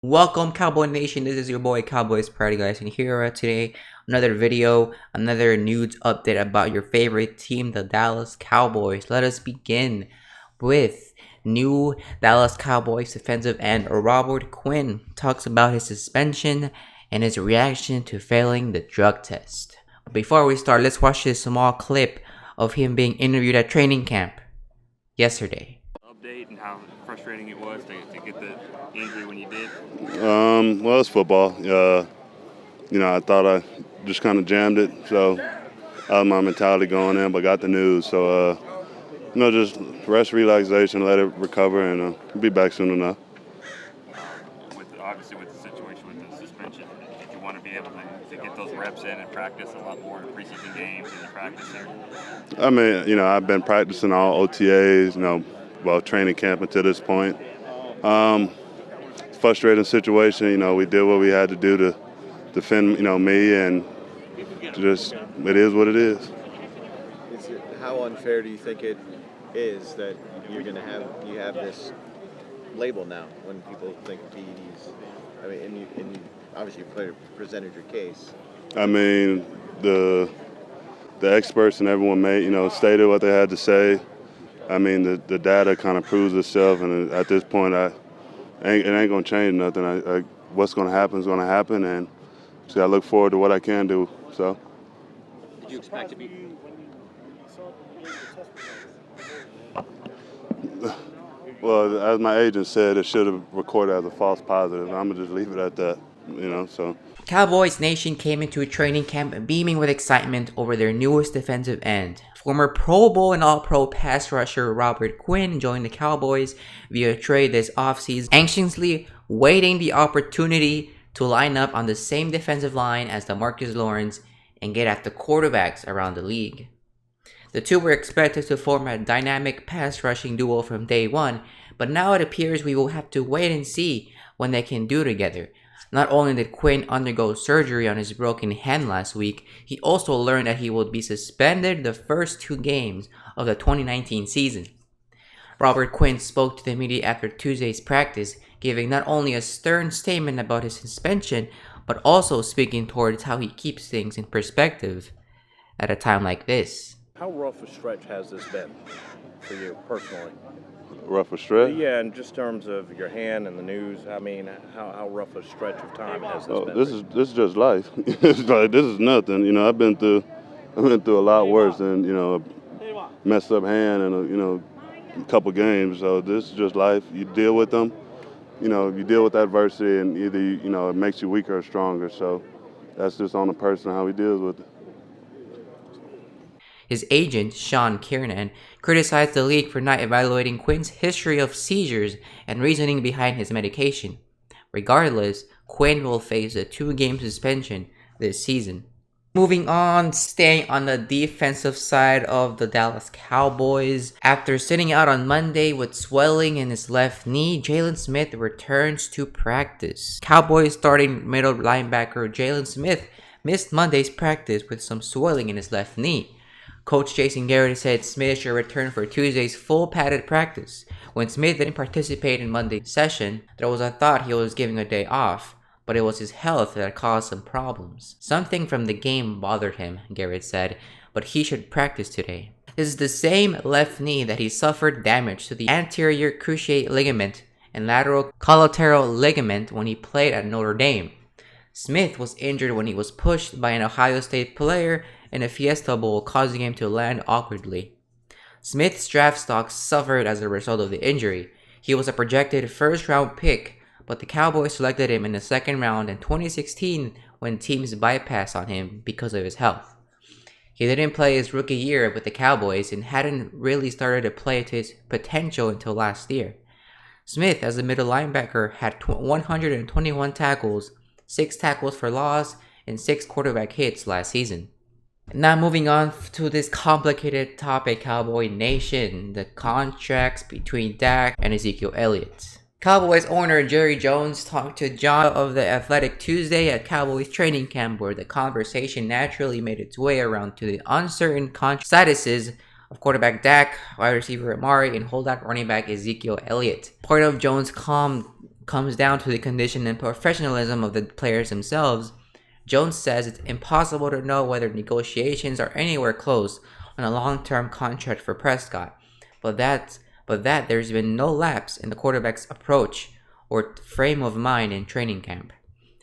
Welcome, Cowboy Nation. This is your boy CowboysPride, guys, and here today another video, another news update about your favorite team, the Dallas Cowboys. Let us begin with new Dallas Cowboys defensive end Robert Quinn talks about his suspension and his reaction to failing the drug test. Before we start, let's watch this small clip of him being interviewed at training camp yesterday. Update and how frustrating it was to get the injury when you did? Well, it's football. I thought I just kind of jammed it, so that was my mentality going in, but got the news. So, just rest, relaxation, let it recover, and be back soon enough. Obviously with the situation with the suspension, did you want to be able to get those reps in and practice a lot more in preseason games and practice there? I mean, I've been practicing all OTAs, training camp until this point. Frustrating situation. We did what we had to do to defend, me, and just it is what it is. How unfair do you think it is that you have this label now when people think PEDs? I mean, and you obviously presented your case. I mean, the experts and everyone stated what they had to say. I mean, the data kind of proves itself, and at this point, it ain't gonna change nothing. What's gonna happen is gonna happen, and just gotta look forward to what I can do. So. Did you expect to be? Well, as my agent said, it should have recorded as a false positive. I'm gonna just leave it at that. So. Cowboys Nation came into a training camp beaming with excitement over their newest defensive end. Former Pro Bowl and All-Pro pass rusher Robert Quinn joined the Cowboys via trade this offseason, anxiously waiting the opportunity to line up on the same defensive line as DeMarcus Lawrence and get at the quarterbacks around the league. The two were expected to form a dynamic pass rushing duo from day one, but now it appears we will have to wait and see when they can do together. Not only did Quinn undergo surgery on his broken hand last week, he also learned that he would be suspended the first 2 games of the 2019 season. Robert Quinn spoke to the media after Tuesday's practice, giving not only a stern statement about his suspension, but also speaking towards how he keeps things in perspective at a time like this. How rough a stretch has this been for you personally? Rough a stretch? Yeah, in just terms of your hand and the news. I mean, how rough a stretch of time has this been? This is just life. It's like this is nothing. I've been through a lot worse than a messed up hand and a couple games. So this is just life. You deal with them. You deal with adversity, and either it makes you weaker or stronger. So that's just on the person how he deals with it. His agent, Sean Kiernan, criticized the league for not evaluating Quinn's history of seizures and reasoning behind his medication. Regardless, Quinn will face a 2-game suspension this season. Moving on, staying on the defensive side of the Dallas Cowboys. After sitting out on Monday with swelling in his left knee, Jaylon Smith returns to practice. Cowboys starting middle linebacker Jaylon Smith missed Monday's practice with some swelling in his left knee. Coach Jason Garrett said Smith should return for Tuesday's full padded practice. When Smith didn't participate in Monday's session, there was a thought he was giving a day off, but it was his health that caused some problems. Something from the game bothered him, Garrett said, but he should practice today. This is the same left knee that he suffered damage to the anterior cruciate ligament and lateral collateral ligament when he played at Notre Dame. Smith was injured when he was pushed by an Ohio State player in a Fiesta Bowl, causing him to land awkwardly. Smith's draft stock suffered as a result of the injury. He was a projected first-round pick, but the Cowboys selected him in the 2nd round in 2016 when teams bypassed on him because of his health. He didn't play his rookie year with the Cowboys and hadn't really started to play to his potential until last year. Smith, as a middle linebacker, had 121 tackles, 6 tackles for loss, and 6 quarterback hits last season. Now moving on to this complicated topic, Cowboy Nation, the contracts between Dak and Ezekiel Elliott. Cowboys owner Jerry Jones talked to John of The Athletic Tuesday at Cowboys training camp, where the conversation naturally made its way around to the uncertain contract statuses of quarterback Dak, wide receiver Amari, and holdout running back Ezekiel Elliott. Part of Jones' calm comes down to the condition and professionalism of the players themselves, Jones says it's impossible to know whether negotiations are anywhere close on a long-term contract for Prescott, but that there's been no lapse in the quarterback's approach or frame of mind in training camp.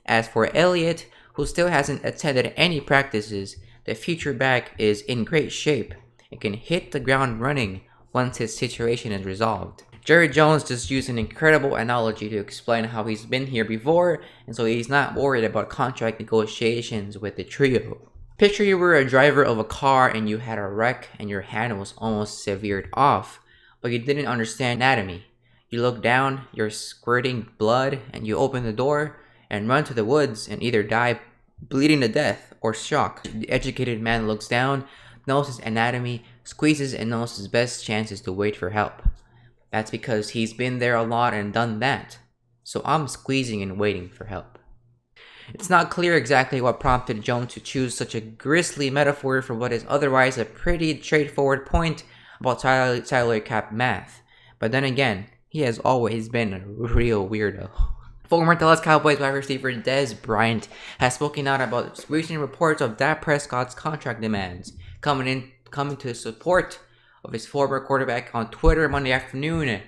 As for Elliott, who still hasn't attended any practices, the future back is in great shape and can hit the ground running once his situation is resolved. Jerry Jones just used an incredible analogy to explain how he's been here before, and so he's not worried about contract negotiations with the trio. Picture you were a driver of a car and you had a wreck and your hand was almost severed off, but you didn't understand anatomy. You look down, you're squirting blood, and you open the door and run to the woods and either die bleeding to death or shock. The educated man looks down, knows his anatomy, squeezes, and knows his best chance is to wait for help. That's because he's been there a lot and done that. So I'm squeezing and waiting for help. It's not clear exactly what prompted Jones to choose such a grisly metaphor for what is otherwise a pretty straightforward point about salary cap math. But then again, he has always been a real weirdo. Former Dallas Cowboys wide receiver Dez Bryant has spoken out about recent reports of Dak Prescott's contract demands, coming to support of his former quarterback on Twitter Monday afternoon.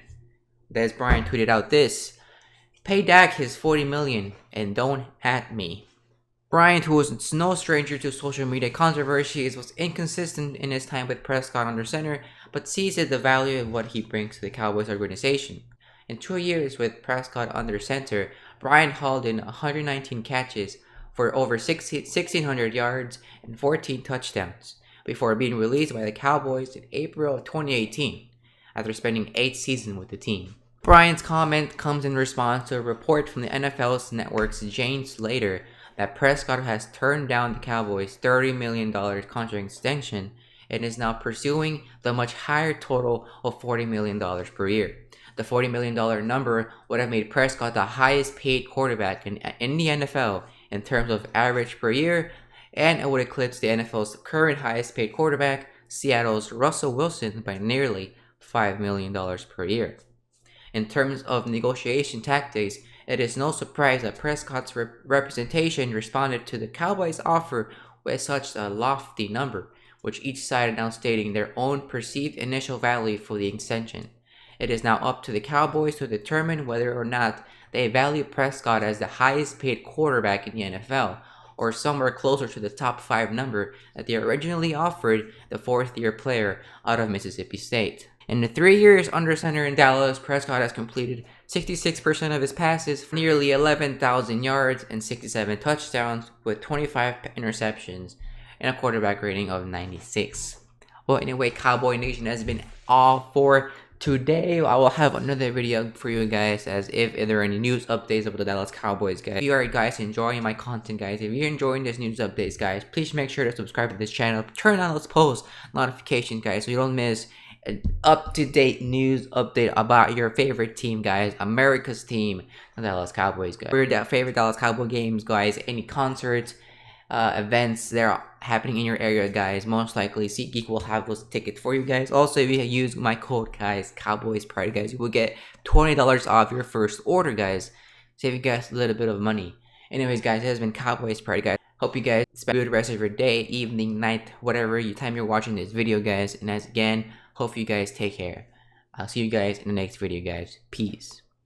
Dez Bryant tweeted out this: "Pay Dak his $40 million and don't at me." Bryant, who was no stranger to social media controversies, was inconsistent in his time with Prescott under center, but sees the value of what he brings to the Cowboys organization. In 2 years with Prescott under center, Bryant hauled in 119 catches for over 1,600 yards and 14 touchdowns, before being released by the Cowboys in April of 2018, after spending 8 seasons with the team. Bryant's comment comes in response to a report from the NFL's network's Jane Slater that Prescott has turned down the Cowboys' $30 million contract extension and is now pursuing the much higher total of $40 million per year. The $40 million number would have made Prescott the highest paid quarterback in the NFL in terms of average per year, and it would eclipse the NFL's current highest paid quarterback, Seattle's Russell Wilson, by nearly $5 million per year. In terms of negotiation tactics, it is no surprise that Prescott's representation responded to the Cowboys' offer with such a lofty number, which each side now stating their own perceived initial value for the extension. It is now up to the Cowboys to determine whether or not they value Prescott as the highest paid quarterback in the NFL, or somewhere closer to the top 5 number that they originally offered the 4th-year player out of Mississippi State. In the 3 years under center in Dallas, Prescott has completed 66% of his passes for nearly 11,000 yards and 67 touchdowns with 25 interceptions and a quarterback rating of 96. Well, anyway, Cowboy Nation has been all for today. I will have another video for you guys as if there are any news updates about the Dallas Cowboys, guys. If you are guys enjoying my content, guys, if you're enjoying this news updates, guys, please make sure to subscribe to this channel, turn on those post notifications, guys, so you don't miss an up-to-date news update about your favorite team, guys, America's team, the Dallas Cowboys, guys. For your favorite Dallas Cowboy games, guys, any concerts, events that are happening in your area, guys, most likely SeatGeek will have those tickets for you guys. Also, if you use my code, guys, CowboysPride, guys, you will get $20 off your first order, guys. Save you guys a little bit of money. Anyways, guys, it has been CowboysPride, guys. Hope you guys spend a good rest of your day, evening, night, whatever time you're watching this video, guys. And as again, hope you guys take care. I'll see you guys in the next video, guys. Peace.